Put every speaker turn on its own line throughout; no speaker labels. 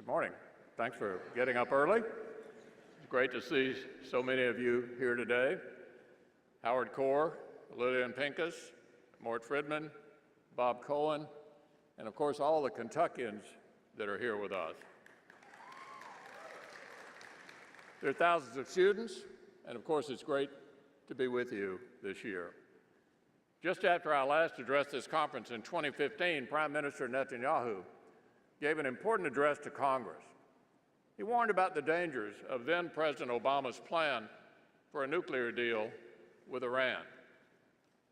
Morning. Thanks for getting up early. It's great to see so many of you here today. Howard Core, Lillian Pincus, Mort Friedman, Bob Cohen, and of course all the Kentuckians that are here with us. There are thousands of students, and of course it's great to be with you this year. Just after I last addressed this conference in 2015, Prime Minister Netanyahu gave an important address to Congress. He warned about the dangers of then-President Obama's plan for a nuclear deal with Iran.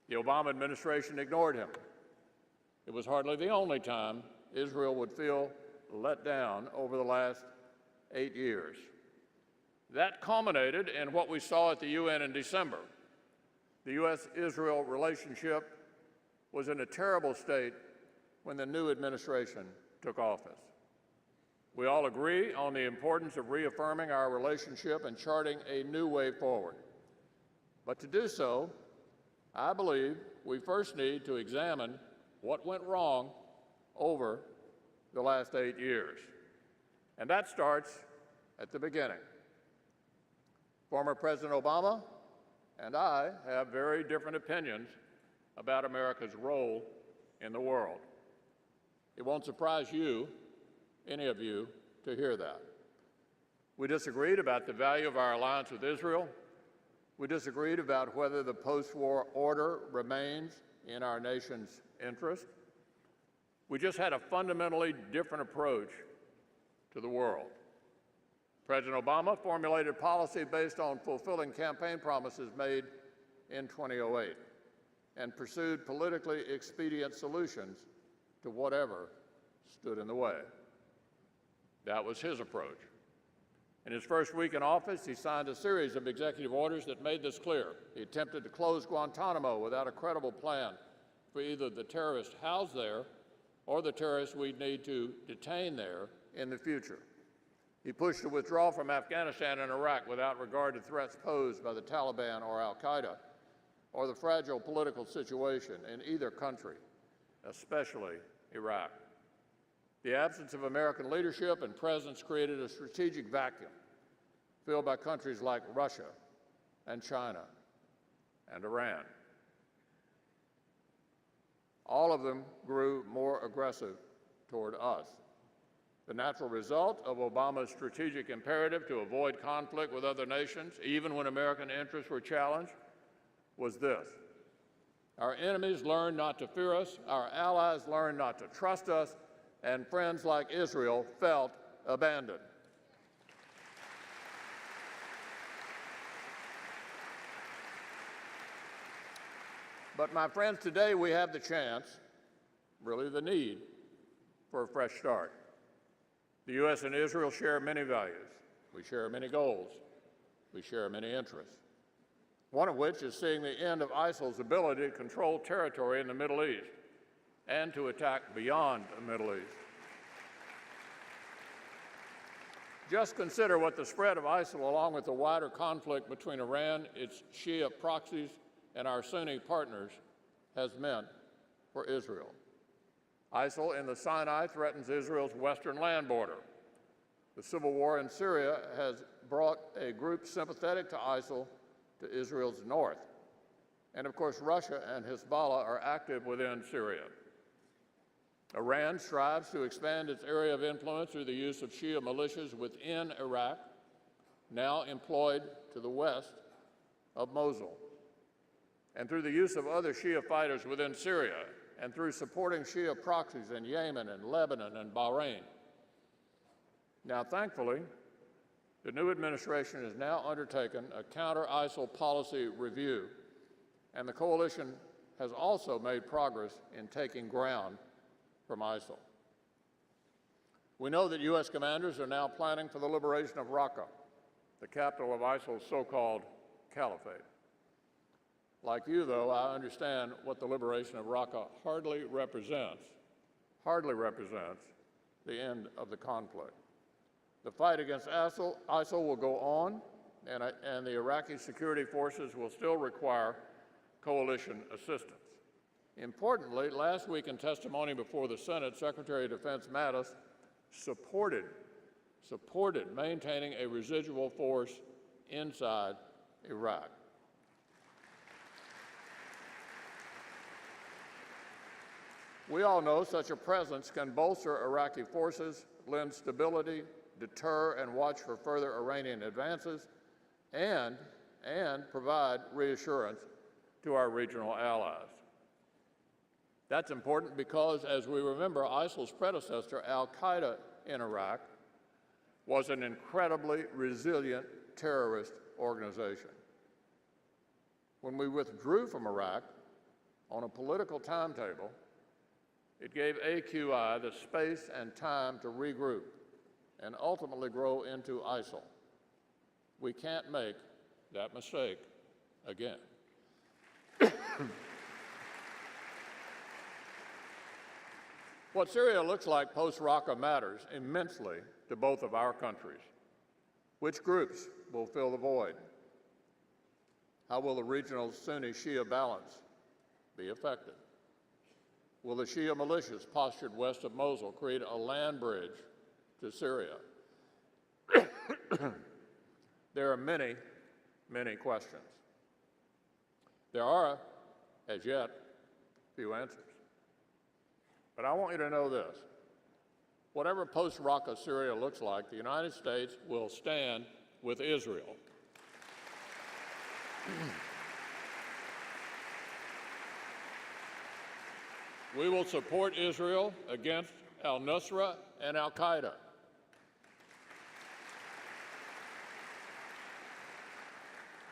The Obama administration ignored him. It was hardly the only time Israel would feel let down over the last 8 years. That culminated in what we saw at the UN in December. The U.S.-Israel relationship was in a terrible state when the new administration took office. We all agree on the importance of reaffirming our relationship and charting a new way forward. But to do so, I believe we first need to examine what went wrong over the last 8 years. And that starts at the beginning. Former President Obama and I have very different opinions about America's role in the world. It won't surprise you, any of you, to hear that. We disagreed about the value of our alliance with Israel. We disagreed about whether the post-war order remains in our nation's interest. We just had a fundamentally different approach to the world. President Obama formulated policy based on fulfilling campaign promises made in 2008 and pursued politically expedient solutions to whatever stood in the way. That was his approach. In his first week in office, he signed a series of executive orders that made this clear. He attempted to close Guantanamo without a credible plan for either the terrorists housed there or the terrorists we'd need to detain there in the future. He pushed to withdraw from Afghanistan and Iraq without regard to threats posed by the Taliban or al-Qaeda or the fragile political situation in either country, especially Iraq. The absence of American leadership and presence created a strategic vacuum filled by countries like Russia and China and Iran. All of them grew more aggressive toward us. The natural result of Obama's strategic imperative to avoid conflict with other nations, even when American interests were challenged, was this: our enemies learned not to fear us, our allies learned not to trust us, and friends like Israel felt abandoned. But my friends, today we have the chance, really the need, for a fresh start. The U.S. and Israel share many values. We share many goals. We share many interests. One of which is seeing the end of ISIL's ability to control territory in the Middle East and to attack beyond the Middle East. Just consider what the spread of ISIL, along with the wider conflict between Iran, its Shia proxies, and our Sunni partners, has meant for Israel. ISIL in the Sinai threatens Israel's western land border. The civil war in Syria has brought a group sympathetic to ISIL to Israel's north. And of course, Russia and Hezbollah are active within Syria. Iran strives to expand its area of influence through the use of Shia militias within Iraq, now employed to the west of Mosul, and through the use of other Shia fighters within Syria, and through supporting Shia proxies in Yemen and Lebanon and Bahrain. Now, thankfully, the new administration has now undertaken a counter-ISIL policy review, and the coalition has also made progress in taking ground from ISIL. We know that U.S. commanders are now planning for the liberation of Raqqa, the capital of ISIL's so-called caliphate. Like you, though, I understand what the liberation of Raqqa hardly represents the end of the conflict. The fight against ISIL will go on, and the Iraqi security forces will still require coalition assistance. Importantly, last week in testimony before the Senate, Secretary of Defense Mattis supported supported maintaining a residual force inside Iraq. We all know such a presence can bolster Iraqi forces, lend stability, deter and watch for further Iranian advances, and provide reassurance to our regional allies. That's important because, as we remember, ISIL's predecessor, al-Qaeda in Iraq, was an incredibly resilient terrorist organization. When we withdrew from Iraq on a political timetable, it gave AQI the space and time to regroup and ultimately grow into ISIL. We can't make that mistake again. What Syria looks like post-Raqqa matters immensely to both of our countries. Which groups will fill the void? How will the regional Sunni-Shia balance be affected? Will the Shia militias postured west of Mosul create a land bridge to Syria? There are many, many questions. There are, as yet, few answers. But I want you to know this. Whatever post-Raqqa Syria looks like, the United States will stand with Israel. We will support Israel against al-Nusra and al-Qaeda.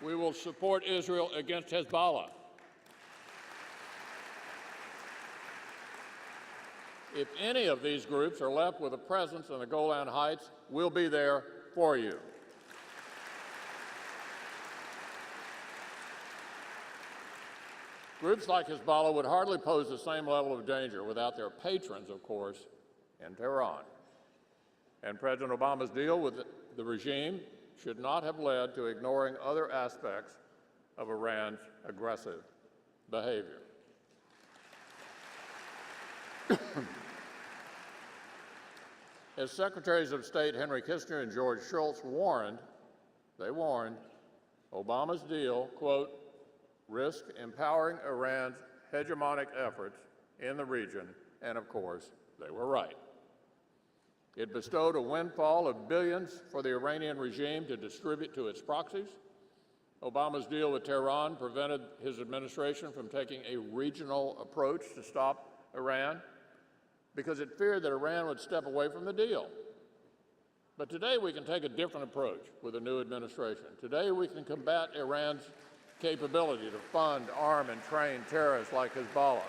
We will support Israel against Hezbollah. If any of these groups are left with a presence in the Golan Heights, we'll be there for you. Groups like Hezbollah would hardly pose the same level of danger without their patrons, of course, in Tehran. And President Obama's deal with the regime should not have led to ignoring other aspects of Iran's aggressive behavior. As Secretaries of State Henry Kissinger and George Shultz warned, Obama's deal, quote, risked empowering Iran's hegemonic efforts in the region, and of course, they were right. It bestowed a windfall of billions for the Iranian regime to distribute to its proxies. Obama's deal with Tehran prevented his administration from taking a regional approach to stop Iran because it feared that Iran would step away from the deal. But today we can take a different approach with a new administration. Today we can combat Iran's capability to fund, arm, and train terrorists like Hezbollah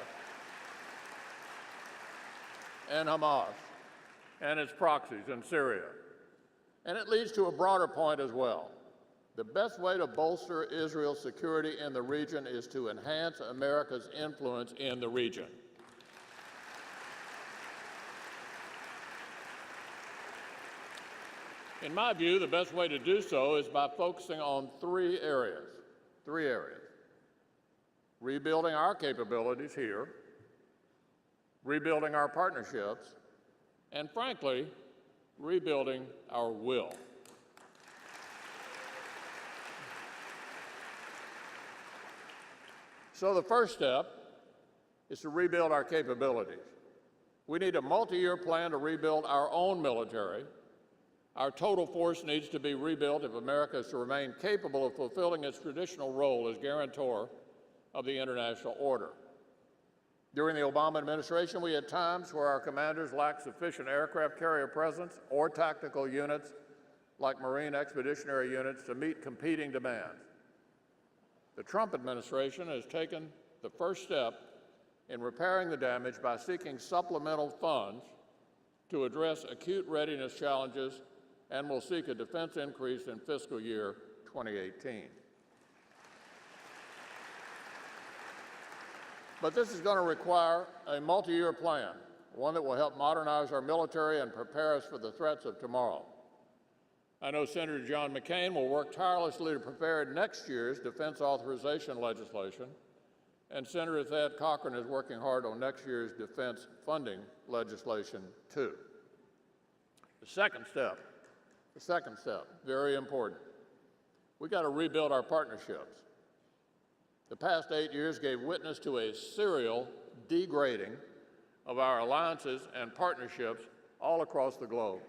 and Hamas and its proxies in Syria. And it leads to a broader point as well. The best way to bolster Israel's security in the region is to enhance America's influence in the region. In my view, the best way to do so is by focusing on three areas. Rebuilding our capabilities here, rebuilding our partnerships, and frankly, rebuilding our will. So the first step is to rebuild our capabilities. We need a multi-year plan to rebuild our own military. Our total force needs to be rebuilt if America is to remain capable of fulfilling its traditional role as guarantor of the international order. During the Obama administration, we had times where our commanders lacked sufficient aircraft carrier presence or tactical units like Marine Expeditionary Units to meet competing demands. The Trump administration has taken the first step in repairing the damage by seeking supplemental funds to address acute readiness challenges and will seek a defense increase in fiscal year 2018. But this is going to require a multi-year plan, one that will help modernize our military and prepare us for the threats of tomorrow. I know Senator John McCain will work tirelessly to prepare next year's defense authorization legislation, and Senator Thad Cochran is working hard on next year's defense funding legislation, too. The second step The second step, very important. We got to rebuild our partnerships. The past 8 years gave witness to a serial degrading of our alliances and partnerships all across the globe.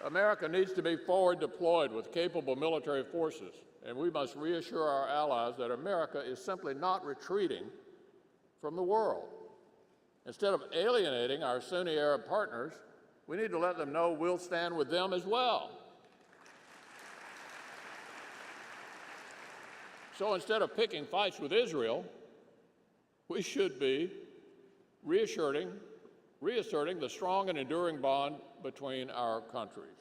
America needs to be forward deployed with capable military forces, and we must reassure our allies that America is simply not retreating from the world. Instead of alienating our Sunni Arab partners, we need to let them know we'll stand with them as well. So instead of picking fights with Israel, we should be reasserting the strong and enduring bond between our countries.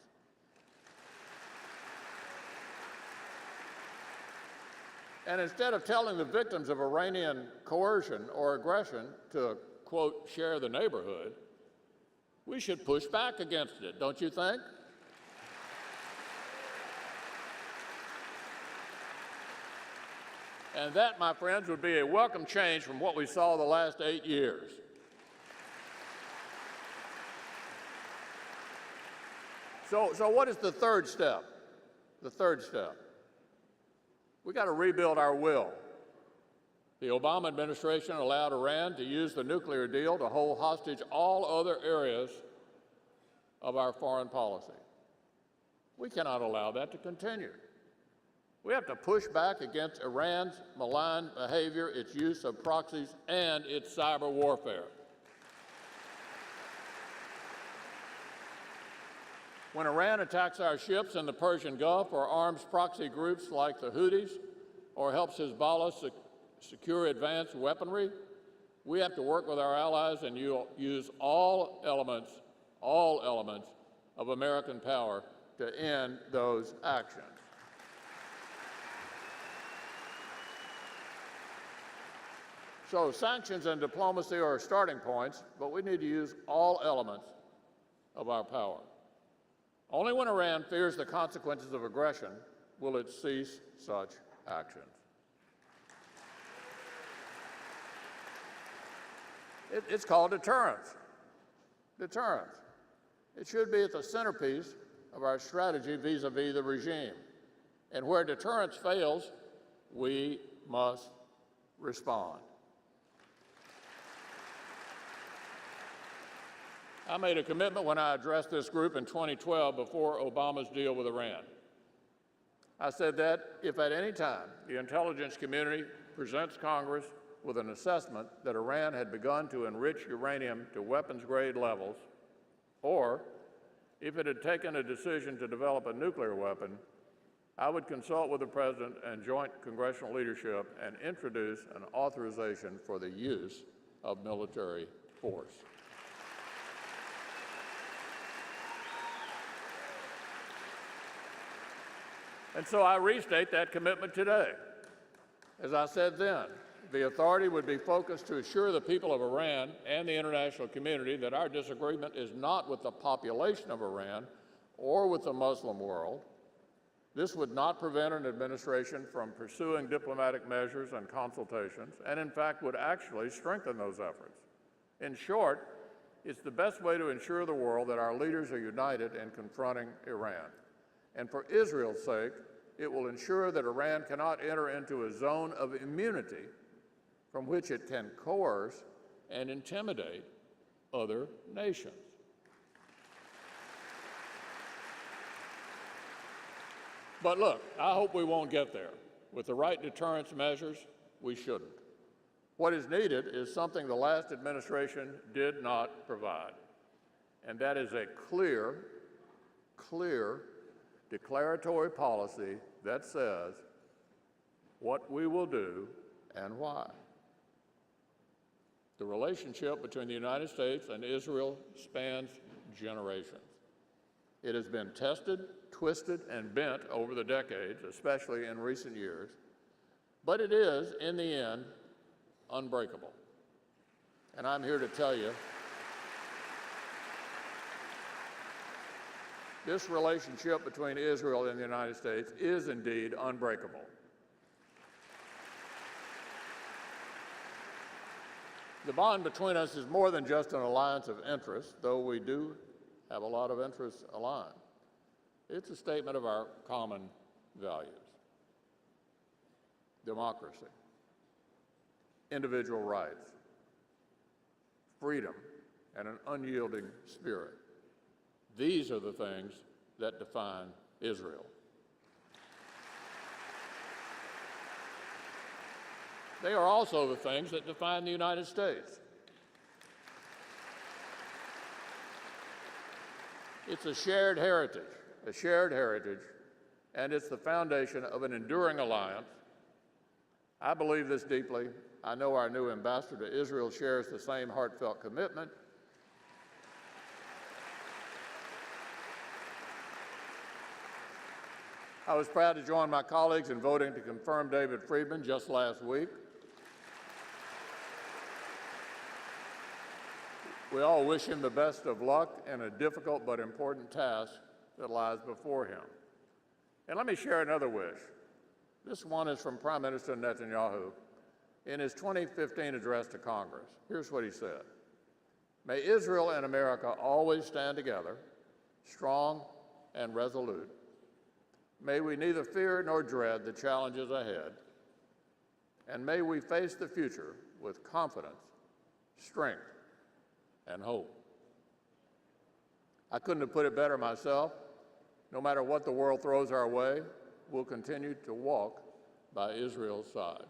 And instead of telling the victims of Iranian coercion or aggression to, quote, share the neighborhood, we should push back against it, don't you think? And that, my friends, would be a welcome change from what we saw the last 8 years. So what is the third step? The third step. We got to rebuild our will. The Obama administration allowed Iran to use the nuclear deal to hold hostage all other areas of our foreign policy. We cannot allow that to continue. We have to push back against Iran's malign behavior, its use of proxies, and its cyber warfare. When Iran attacks our ships in the Persian Gulf or arms proxy groups like the Houthis or helps Hezbollah secure advanced weaponry, we have to work with our allies and use all elements of American power to end those actions. So sanctions and diplomacy are starting points, but we need to use all elements of our power. Only when Iran fears the consequences of aggression will it cease such actions. It's called deterrence. Deterrence. It should be at the centerpiece of our strategy vis-a-vis the regime. And where deterrence fails, we must respond. I made a commitment when I addressed this group in 2012 before Obama's deal with Iran. I said that if at any time the intelligence community presents Congress with an assessment that Iran had begun to enrich uranium to weapons-grade levels, or if it had taken a decision to develop a nuclear weapon, I would consult with the President and joint congressional leadership and introduce an authorization for the use of military force. And so I restate that commitment today. As I said then, the authority would be focused to assure the people of Iran and the international community that our disagreement is not with the population of Iran or with the Muslim world. This would not prevent an administration from pursuing diplomatic measures and consultations, and in fact would actually strengthen those efforts. In short, it's the best way to ensure the world that our leaders are united in confronting Iran. And for Israel's sake, it will ensure that Iran cannot enter into a zone of immunity from which it can coerce and intimidate other nations. But look, I hope we won't get there. With the right deterrence measures, we shouldn't. What is needed is something the last administration did not provide, and that is a clear declaratory policy that says what we will do and why. The relationship between the United States and Israel spans generations. It has been tested, twisted, and bent over the decades, especially in recent years, but it is, in the end, unbreakable. And I'm here to tell you, this relationship between Israel and the United States is indeed unbreakable. The bond between us is more than just an alliance of interests, though we do have a lot of interests aligned. It's a statement of our common values: democracy, individual rights, freedom, and an unyielding spirit. These are the things that define Israel. They are also the things that define the United States. It's a shared heritage, and it's the foundation of an enduring alliance. I believe this deeply. I know our new ambassador to Israel shares the same heartfelt commitment. I was proud to join my colleagues in voting to confirm David Friedman just last week. We all wish him the best of luck in a difficult but important task that lies before him. And let me share another wish. This one is from Prime Minister Netanyahu in his 2015 address to Congress. Here's what he said: "May Israel and America always stand together, strong and resolute. May we neither fear nor dread the challenges ahead, and may we face the future with confidence, strength, and hope." I couldn't have put it better myself. No matter what the world throws our way, we'll continue to walk by Israel's side.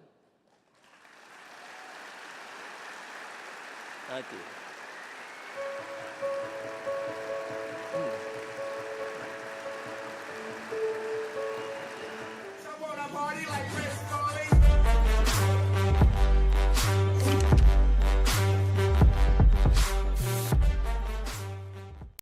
Thank you.